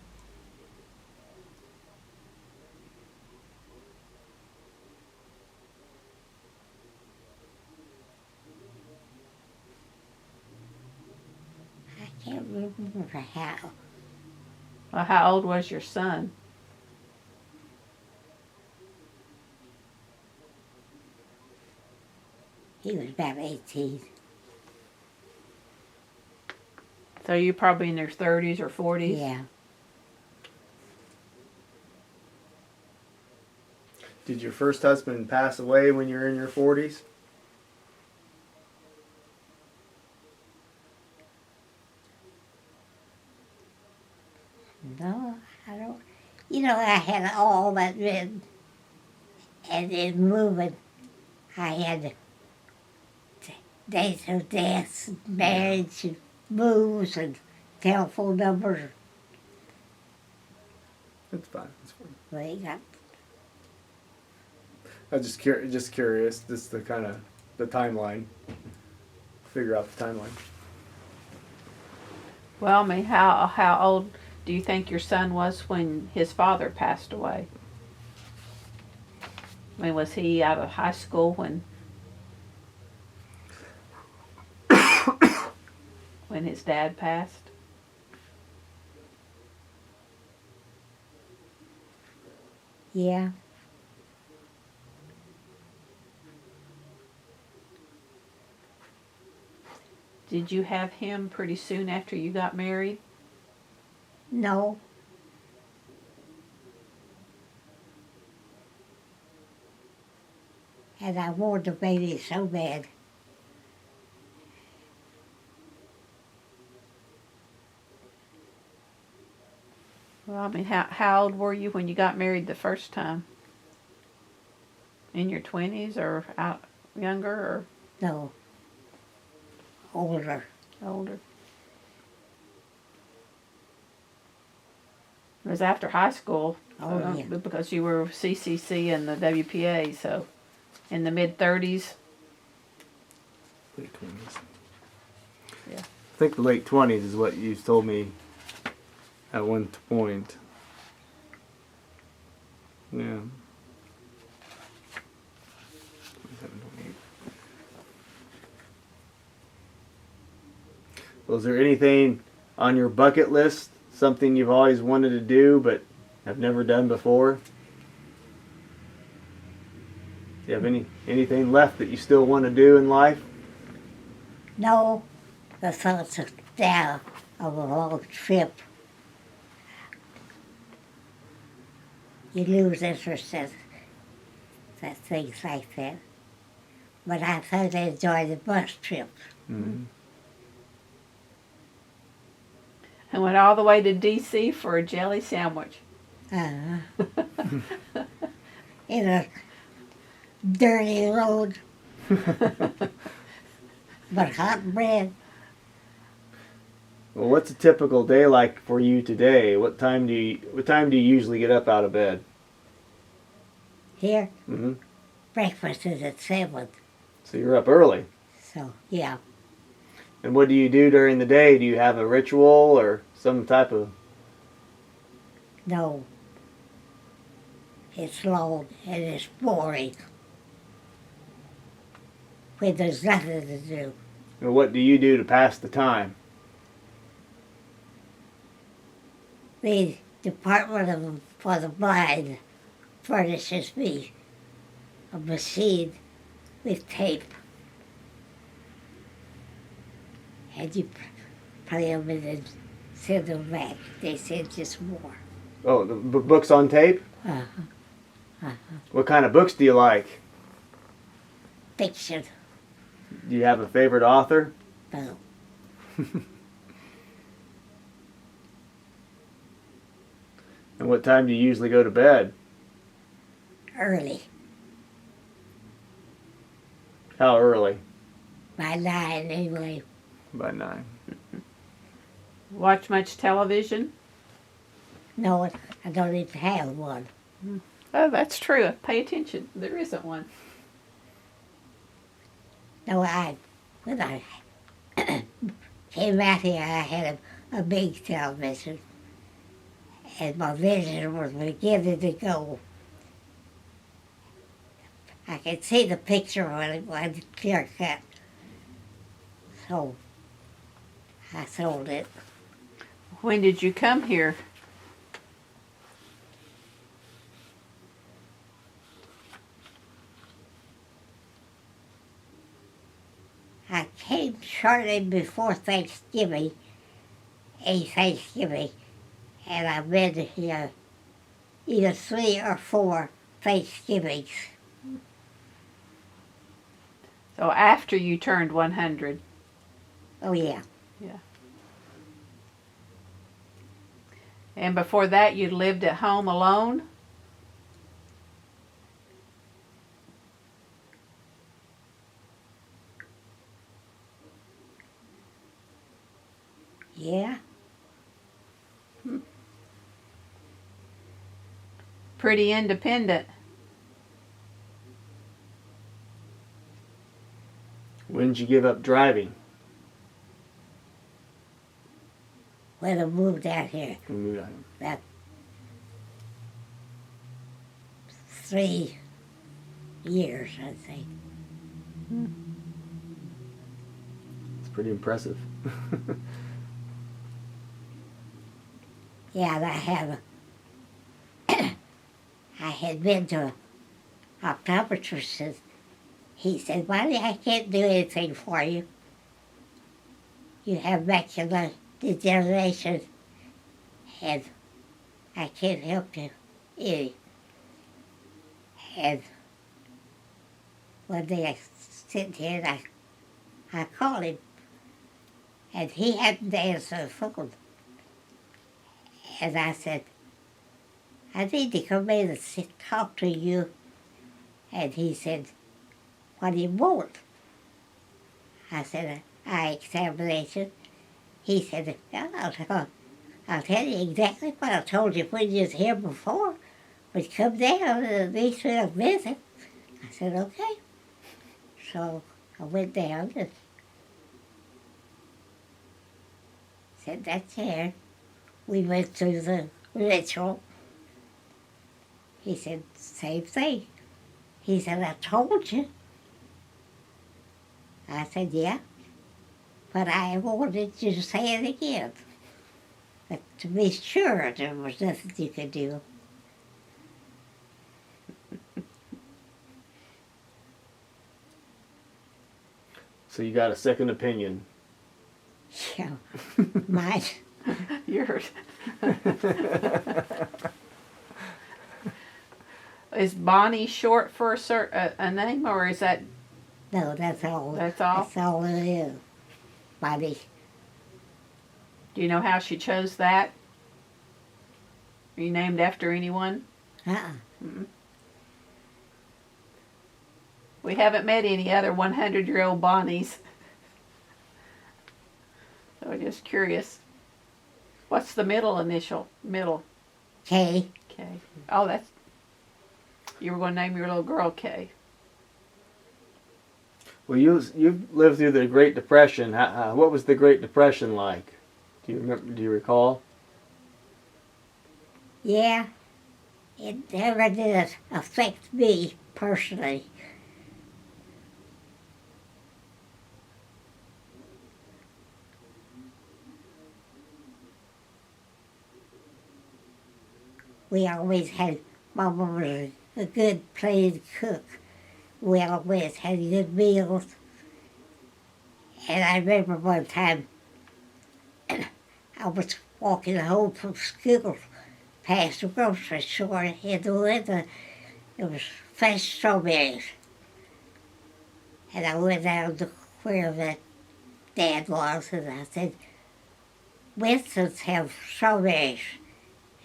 I can't remember how. Well, how old was your son? He was about 18. So you're probably in your 30s or 40s? Yeah. Did your first husband pass away when you were in your 40s? No, I don't. You know, I had all that written, and in moving, I had dates of deaths, marriage, and moves, and telephone numbers. That's fine. That's fine. They got I was just curious, just the kind of the timeline. Figure out the timeline. Well, how old do you think your son was when his father passed away? Was he out of high school when when his dad passed? yeah. Did you have him pretty soon after you got married? No. And I wanted the baby so bad. Well, how old were you when you got married the first time? In your 20s or younger or No. Older. older? It was after high school. Oh, yeah. Because you were CCC and the WPA, so in the mid-30s. Late 20s. Yeah. I think the late 20s is what you told me at one point. Yeah. 27, 28. Well, is there anything on your bucket list, something you've always wanted to do but have never done before? Do you have anything left that you still want to do in life? No. The thoughts of now of a long trip. You lose interest in things like that. But I thought I enjoyed the bus trip. Mm-hmm. And went all the way to D.C. for a jelly sandwich. In a dirty road, but hot bread. Well, what's a typical day like for you today? What time do you usually get up out of bed? Here, Mm-hmm. breakfast is at 7. So you're up early. So, yeah. And what do you do during the day? Do you have a ritual or some type of... No. It's long and it's boring when there's nothing to do. And what do you do to pass the time? The Department for the Blind furnishes me a machine with tape. And you play them and then send them back. They send just more. Oh, the books on tape? Uh-huh. Uh-huh. What kind of books do you like? Fiction. Do you have a favorite author? No. And what time do you usually go to bed? Early. How early? By 9 anyway. By 9. Watch much television? No, I don't even have one. Oh, that's true. Pay attention. There isn't one. No, when I came out here, I had a big television. And my vision was beginning to go. I could see the picture when it was clear cut. So I sold it. When did you come here? I came shortly before Thanksgiving, and I've been here either 3 or 4 Thanksgivings. So after you turned 100. Oh, yeah. And before that, you lived at home alone? Yeah. Pretty independent. When did you give up driving? When I moved out here, When you moved out here. about 3 years, I think. It's pretty impressive. Yeah, and I had been to an optometrist. He said, "Bonnie, I can't do anything for you. You have macular degeneration, and I can't help you any." And one day I sit here and I called him, and he hadn't answered the phone. And I said, "I need to come in and talk to you." And he said, "What do you want?" I said, "Eye examination." He said, I'll tell you exactly what I told you when you was here before. But come down and at least we'll visit. I said, "Okay." So I went down and said, "That's here." We went through the ritual. He said, "Same thing." He said, "I told you." I said, "Yeah, but I wanted you to say it again. But to be sure there was nothing you could do." So you got a second opinion. Yeah, mine. Yours. Is Bonnie short for a name, or is that? No, that's all. That's all? That's all it is. Bonnie. Do you know how she chose that? Are you named after anyone? Uh-uh. We haven't met any other 100-year-old Bonnies. So I'm just curious. What's the middle initial? Middle. Kay. K. Oh, that's. You were going to name your little girl Kay. Well, you've lived through the Great Depression. What was the Great Depression like? Do you remember? Do you recall? Yeah. It never did affect me personally. We always had, Mama was a good plain cook. We always had good meals. And I remember one time I was walking home from school past the grocery store in the winter. It was fresh strawberries. And I went down to where that Dad was and I said, Winston's have strawberries.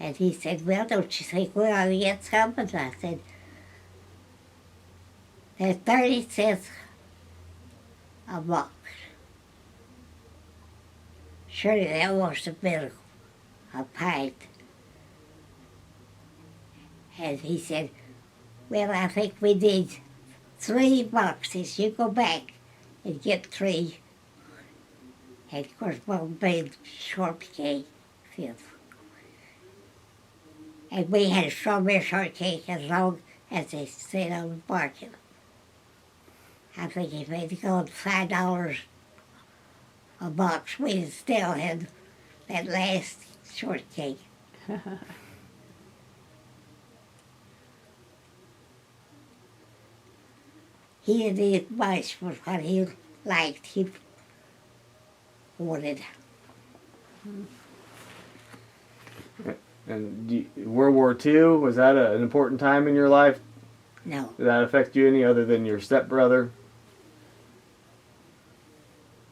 And he said, well, don't you think we ought to get some? And I said, they're 30 cents a box. Surely that must have been a pint. And he said, well, I think we need 3 boxes. You go back and get 3. And of course, Mom made shortcake. And we had strawberry shortcake as long as they stayed on the market. I think if they'd gone $5 a box, we'd still had that last shortcake. He didn't eat much, but what he liked, he wanted. And World War II, was that an important time in your life? No. Did that affect you any other than your stepbrother?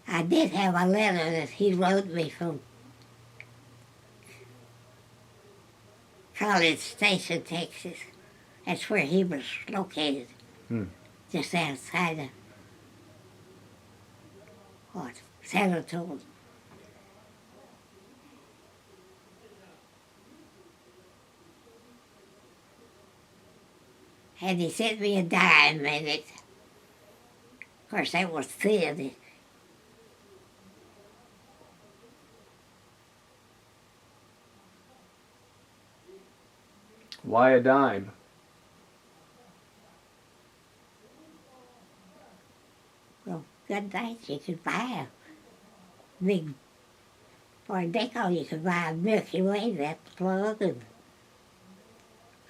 I did have a letter that he wrote me from College Station, Texas. That's where he was located, just outside of San Antonio. And he sent me a dime in it. Of course, that was thin. Why a dime? Well, good night, you could buy a big, for a nickel, you could buy a Milky Way, that plug, and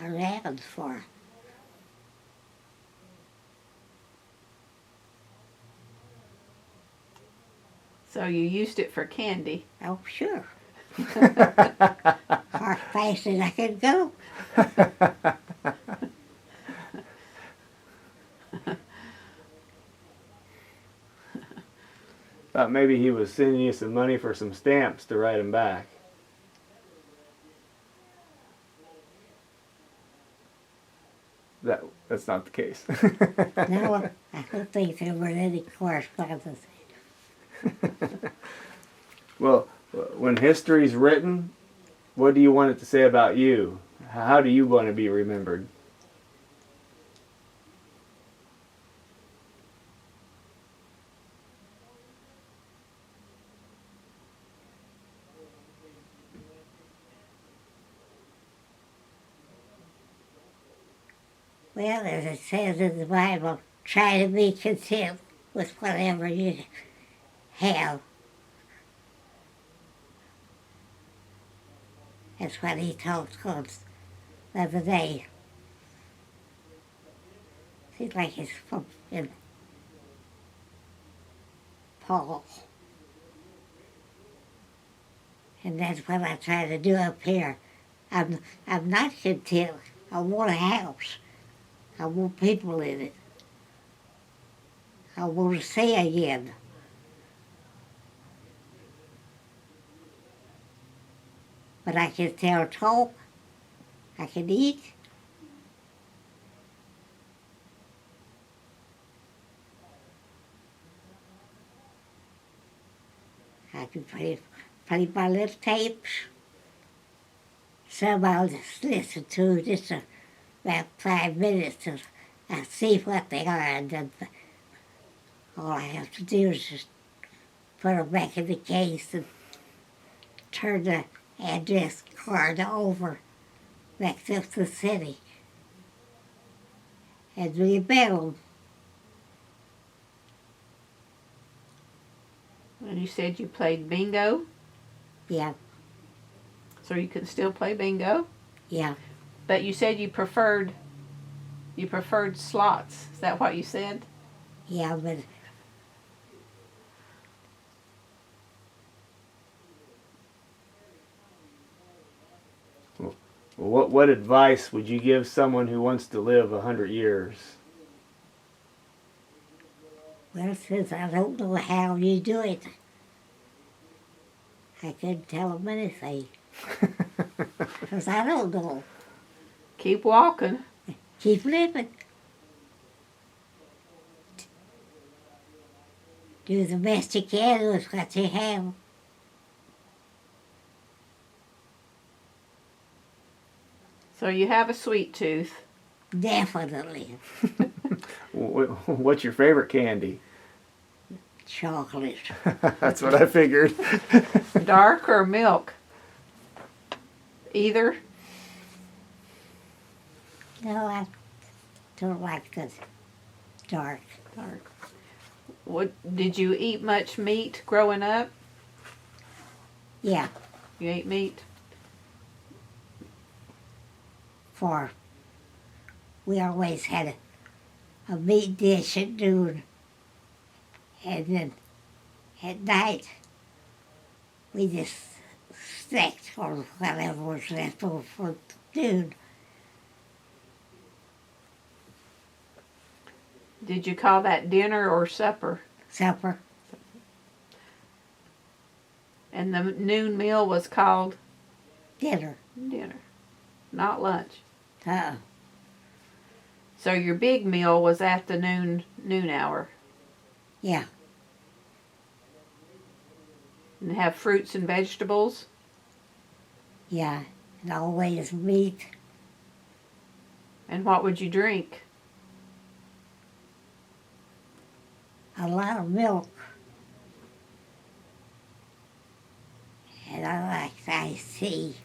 a round for. So you used it for candy. Oh, sure. As fast as I could go. Thought maybe he was sending you some money for some stamps to write him back. That's not the case. No, I don't think there were any correspondence. Well, when history's written, what do you want it to say about you? How do you want to be remembered? Well, as it says in the Bible, try to be content with whatever you have. That's what he talked about the other day. Seems like it's from in Paul. And that's what I try to do up here. I'm not content. I want a house. I want people in it. I want to see again. But I can still talk. I can eat. I can play my little tapes. Some I'll just listen to just about 5 minutes and I see what they are, and then all I have to do is just put them back in the case and turn the address card over back up the city. And we built. And you said you played bingo, Yeah, so you can still play bingo. yeah, But you said you preferred slots. Is that what you said? yeah, but What advice would you give someone who wants to live 100 years? well, since I don't know how you do it, I couldn't tell them anything. Because I don't know. Keep walking. Keep living. Do the best you can with what you have. So you have a sweet tooth. Definitely. What's your favorite candy? Chocolate. That's what I figured. Dark or milk? Either? No, I don't like the dark. Dark. What, did you eat much meat growing up? Yeah, You ate meat? for we always had a meat dish at noon. And then at night, we just snacked on whatever was left over for noon. Did you call that dinner or supper? Supper. And the noon meal was called Dinner. dinner, not lunch. Uh, So your big meal was at the noon hour. yeah, And have fruits and vegetables. yeah. And always meat. And what would you drink? A lot of milk. And I like the iced tea.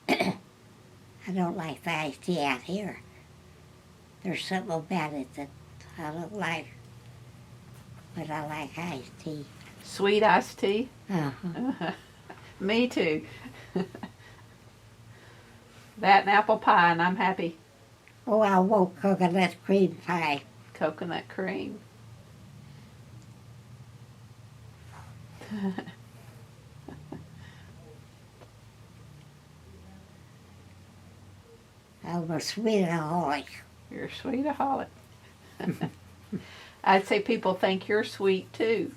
I don't like the iced tea out here. There's something about it that I don't like. But I like iced tea. Sweet iced tea? Uh-huh. Me too. That and apple pie, and I'm happy. Oh, I want coconut cream pie. Coconut cream. I'm a sweetaholic. You're a sweetaholic. I'd say people think you're sweet too.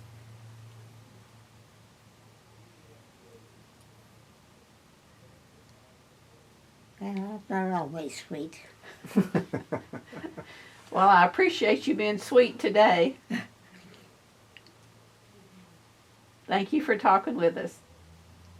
Well, I'm not always sweet. Well, I appreciate you being sweet today. Thank you for talking with us.